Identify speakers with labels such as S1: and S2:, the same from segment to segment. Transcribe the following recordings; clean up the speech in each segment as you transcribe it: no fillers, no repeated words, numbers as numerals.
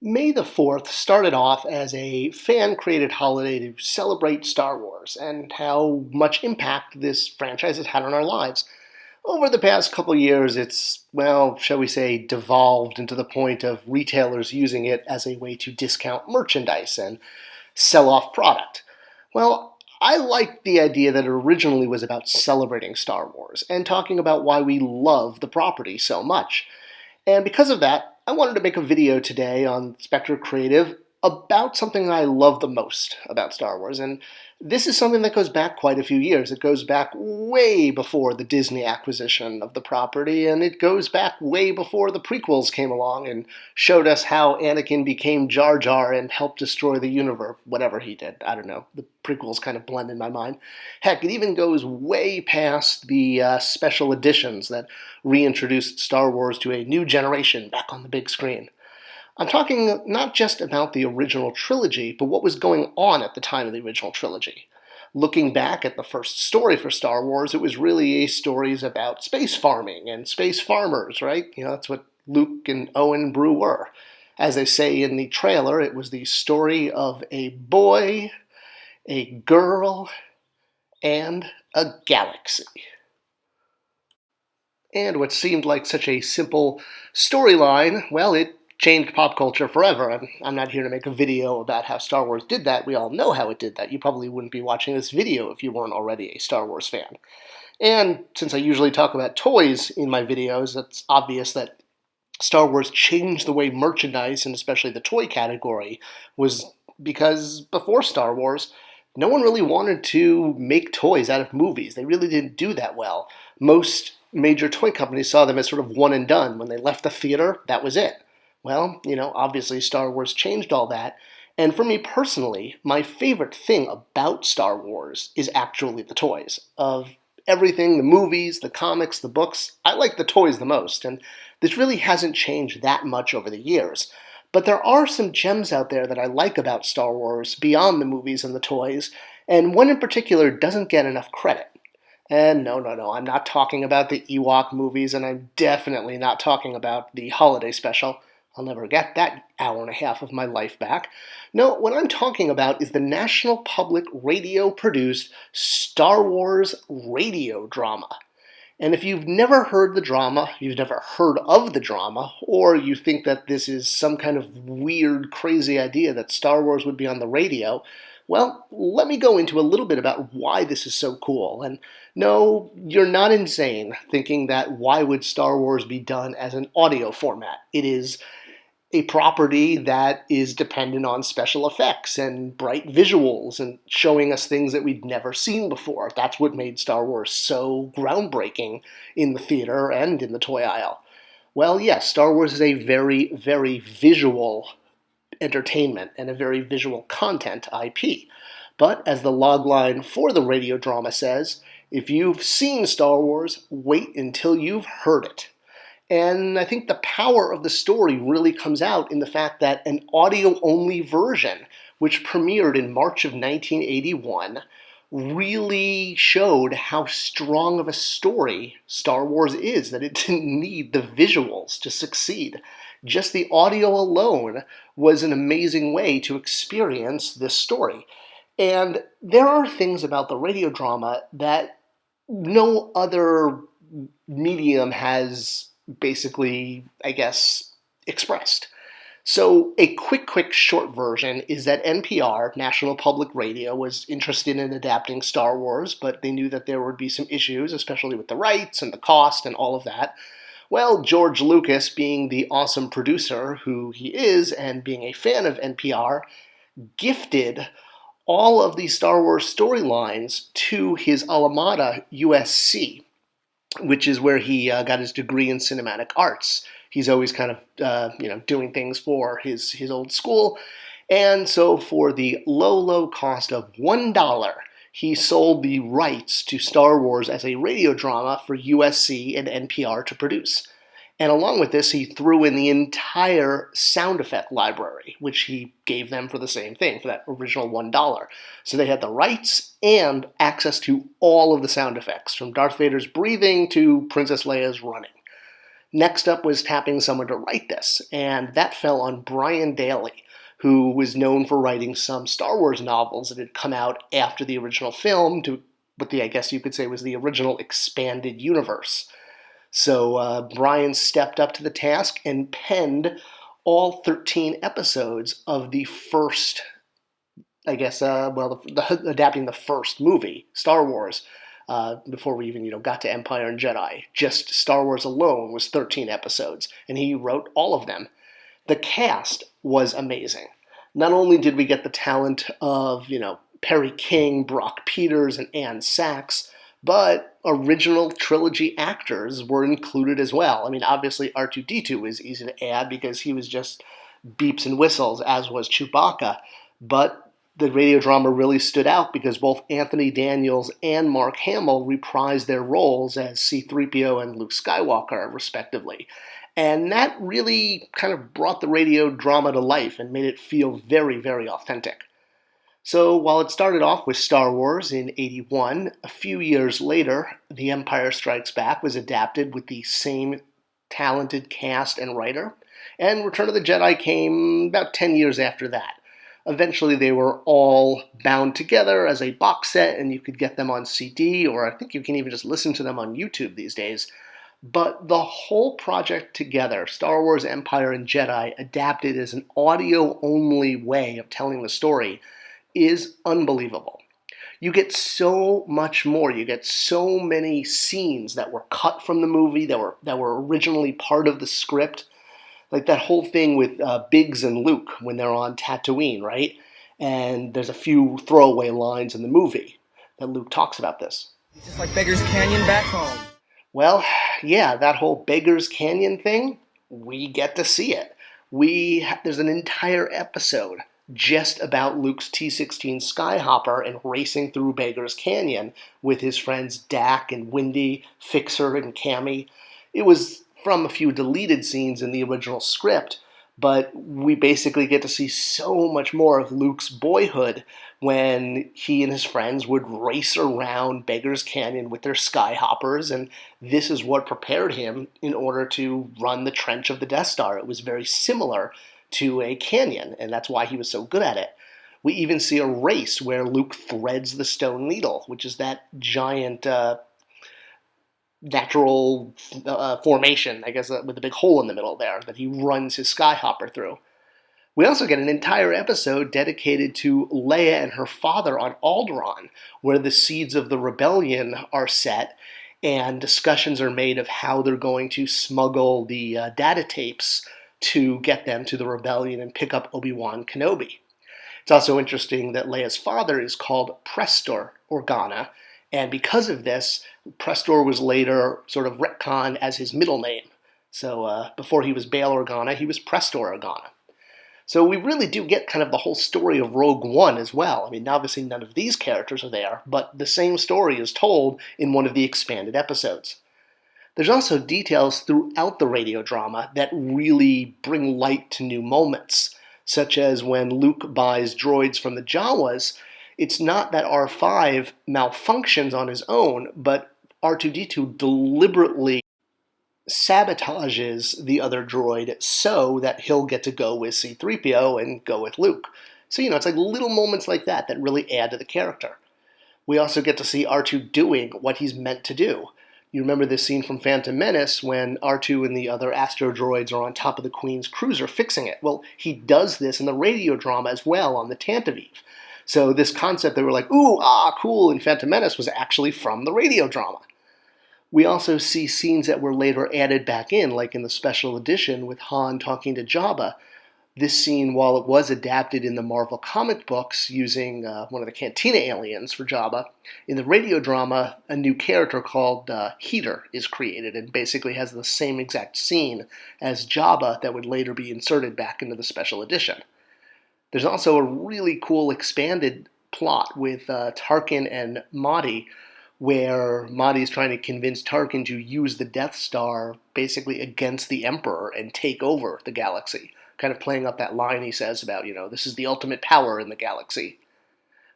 S1: May the 4th started off as a fan-created holiday to celebrate Star Wars and how much impact this franchise has had on our lives. Over the past couple years, it's, well, shall we say, devolved into the point of retailers using it as a way to discount merchandise and sell off product. Well, I like the idea that it originally was about celebrating Star Wars and talking about why we love the property so much. And because of that, I wanted to make a video today on Spector Creative about something I love the most about Star Wars. And this is something that goes back quite a few years. It goes back way before the Disney acquisition of the property, and it goes back way before the prequels came along and showed us how Anakin became Jar Jar and helped destroy the universe, whatever he did. I don't know. The prequels kind of blend in my mind. Heck, it even goes way past the special editions that reintroduced Star Wars to a new generation back on the big screen. I'm talking not just about the original trilogy, but what was going on at the time of the original trilogy. Looking back at the first story for Star Wars, it was really stories about space farming and space farmers, right? That's what Luke and Owen Brew were. As they say in the trailer, it was the story of a boy, a girl, and a galaxy. And what seemed like such a simple storyline, well, it changed pop culture forever. I'm not here to make a video about how Star Wars did that. We all know how it did that. You probably wouldn't be watching this video if you weren't already a Star Wars fan. And since I usually talk about toys in my videos, it's obvious that Star Wars changed the way merchandise, and especially the toy category, was because before Star Wars, no one really wanted to make toys out of movies. They really didn't do that well. Most major toy companies saw them as sort of one and done. When they left the theater, that was it. Well, obviously Star Wars changed all that. And for me personally, my favorite thing about Star Wars is actually the toys. Of everything, the movies, the comics, the books, I like the toys the most. And this really hasn't changed that much over the years. But there are some gems out there that I like about Star Wars beyond the movies and the toys, and one in particular doesn't get enough credit. And no, I'm not talking about the Ewok movies, and I'm definitely not talking about the holiday special. I'll never get that hour and a half of my life back. No, what I'm talking about is the National Public radio-produced Star Wars radio drama. And if you've never heard the drama, you've never heard of the drama, or you think that this is some kind of weird, crazy idea that Star Wars would be on the radio, well, let me go into a little bit about why this is so cool. And no, you're not insane thinking that why would Star Wars be done as an audio format? It is a property that is dependent on special effects and bright visuals and showing us things that we'd never seen before. That's what made Star Wars so groundbreaking in the theater and in the toy aisle. Well, yes, Star Wars is a very, very visual entertainment and a very visual content IP. But as the logline for the radio drama says, if you've seen Star Wars, wait until you've heard it. And I think the power of the story really comes out in the fact that an audio-only version, which premiered in March of 1981, really showed how strong of a story Star Wars is, that it didn't need the visuals to succeed. Just the audio alone was an amazing way to experience this story. And there are things about the radio drama that no other medium has basically, I guess, expressed. So a quick short version is that NPR, National Public Radio, was interested in adapting Star Wars, but they knew that there would be some issues, especially with the rights and the cost and all of that. Well, George Lucas, being the awesome producer who he is and being a fan of NPR, gifted all of these Star Wars storylines to his alma mater, USC, which is where he got his degree in cinematic arts. He's always kind of, doing things for his old school. And so for the low cost of $1, he sold the rights to Star Wars as a radio drama for USC and NPR to produce. And along with this, he threw in the entire sound effect library, which he gave them for the same thing, for that original $1. So they had the rights and access to all of the sound effects, from Darth Vader's breathing to Princess Leia's running. Next up was tapping someone to write this, and that fell on Brian Daley, who was known for writing some Star Wars novels that had come out after the original film, to what I guess you could say was the original expanded universe. So Brian stepped up to the task and penned all 13 episodes of the first, I guess, adapting the first movie, Star Wars, before we even, got to Empire and Jedi. Just Star Wars alone was 13 episodes, and he wrote all of them. The cast was amazing. Not only did we get the talent of, Perry King, Brock Peters, and Ann Sachs, but original trilogy actors were included as well. I mean, obviously R2-D2 was easy to add because he was just beeps and whistles, as was Chewbacca, but the radio drama really stood out because both Anthony Daniels and Mark Hamill reprised their roles as C-3PO and Luke Skywalker, respectively. And that really kind of brought the radio drama to life and made it feel very, very authentic. So while it started off with Star Wars in '81, a few years later, The Empire Strikes Back was adapted with the same talented cast and writer, and Return of the Jedi came about 10 years after that. Eventually they were all bound together as a box set, and you could get them on CD, or I think you can even just listen to them on YouTube these days. But the whole project together, Star Wars, Empire, and Jedi, adapted as an audio-only way of telling the story, is unbelievable. You get so much more. You get so many scenes that were cut from the movie, that were originally part of the script. Like that whole thing with Biggs and Luke when they're on Tatooine, right? And there's a few throwaway lines in the movie that Luke talks about this.
S2: Just like Beggar's Canyon back home.
S1: Well, yeah, that whole Beggar's Canyon thing, we get to see it. There's an entire episode just about Luke's T-16 Skyhopper and racing through Beggar's Canyon with his friends Dak and Windy, Fixer and Cammy. It was from a few deleted scenes in the original script, but we basically get to see so much more of Luke's boyhood when he and his friends would race around Beggar's Canyon with their Skyhoppers, and this is what prepared him in order to run the trench of the Death Star. It was very similar to a canyon, and that's why he was so good at it. We even see a race where Luke threads the Stone Needle, which is that giant natural formation, I guess, with a big hole in the middle there that he runs his Skyhopper through. We also get an entire episode dedicated to Leia and her father on Alderaan, where the seeds of the rebellion are set and discussions are made of how they're going to smuggle the data tapes to get them to the rebellion and pick up Obi-Wan Kenobi. It's also interesting that Leia's father is called Prestor Organa, and because of this, Prestor was later sort of retconned as his middle name. So before he was Bail Organa, he was Prestor Organa. So we really do get kind of the whole story of Rogue One as well. I mean, obviously none of these characters are there, but the same story is told in one of the expanded episodes. There's also details throughout the radio drama that really bring light to new moments, such as when Luke buys droids from the Jawas. It's not that R5 malfunctions on his own, but R2-D2 deliberately sabotages the other droid so that he'll get to go with C-3PO and go with Luke. So, it's like little moments like that that really add to the character. We also get to see R2 doing what he's meant to do. You remember this scene from Phantom Menace when R2 and the other Astro droids are on top of the Queen's cruiser fixing it. Well, he does this in the radio drama as well on the Tantive. So this concept that we're like, ooh, cool, in Phantom Menace was actually from the radio drama. We also see scenes that were later added back in, like in the special edition with Han talking to Jabba. This scene, while it was adapted in the Marvel comic books using one of the Cantina aliens for Jabba, in the radio drama, a new character called Heater is created and basically has the same exact scene as Jabba that would later be inserted back into the special edition. There's also a really cool expanded plot with Tarkin and Mahdi, where Mahdi's trying to convince Tarkin to use the Death Star basically against the Emperor and take over the galaxy. Kind of playing up that line he says about, this is the ultimate power in the galaxy.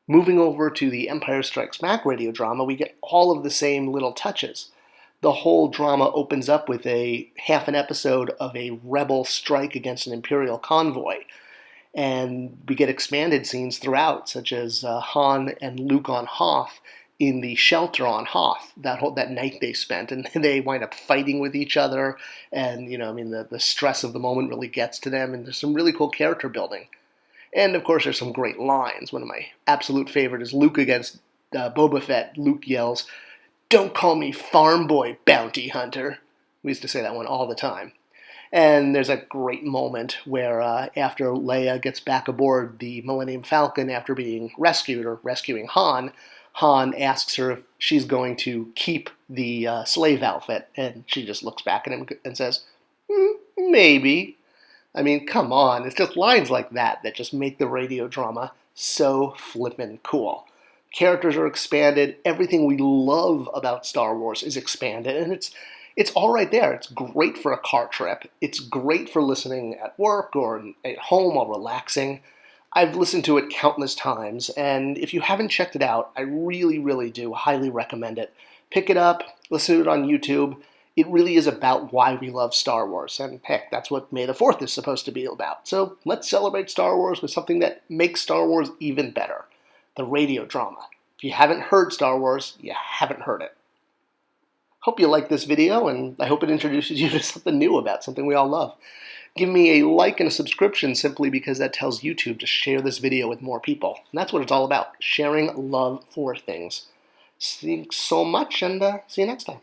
S1: Moving over to the Empire Strikes Back radio drama, we get all of the same little touches. the whole drama opens up with a half an episode of a rebel strike against an Imperial convoy. And we get expanded scenes throughout, such as Han and Luke on Hoth in the shelter on Hoth, that night they spent, and they wind up fighting with each other, and the stress of the moment really gets to them, and there's some really cool character building. And of course there's some great lines. One of my absolute favorite is Luke against Boba Fett. Luke yells, "Don't call me farm boy, bounty hunter." We used to say that one all the time. And there's a great moment where after Leia gets back aboard the Millennium Falcon after being rescued, or rescuing Han, Han asks her if she's going to keep the slave outfit, and she just looks back at him and says, maybe. I mean, come on. It's just lines like that that just make the radio drama so flippin' cool. Characters are expanded. Everything we love about Star Wars is expanded, and it's all right there. It's great for a car trip. It's great for listening at work or at home while relaxing. I've listened to it countless times, and if you haven't checked it out, I really, really do highly recommend it. Pick it up, listen to it on YouTube. It really is about why we love Star Wars, and heck, that's what May the 4th is supposed to be about. So let's celebrate Star Wars with something that makes Star Wars even better, the radio drama. If you haven't heard Star Wars, you haven't heard it. Hope you liked this video, and I hope it introduces you to something new about something we all love. Give me a like and a subscription simply because that tells YouTube to share this video with more people. And that's what it's all about, sharing love for things. Thanks so much, and see you next time.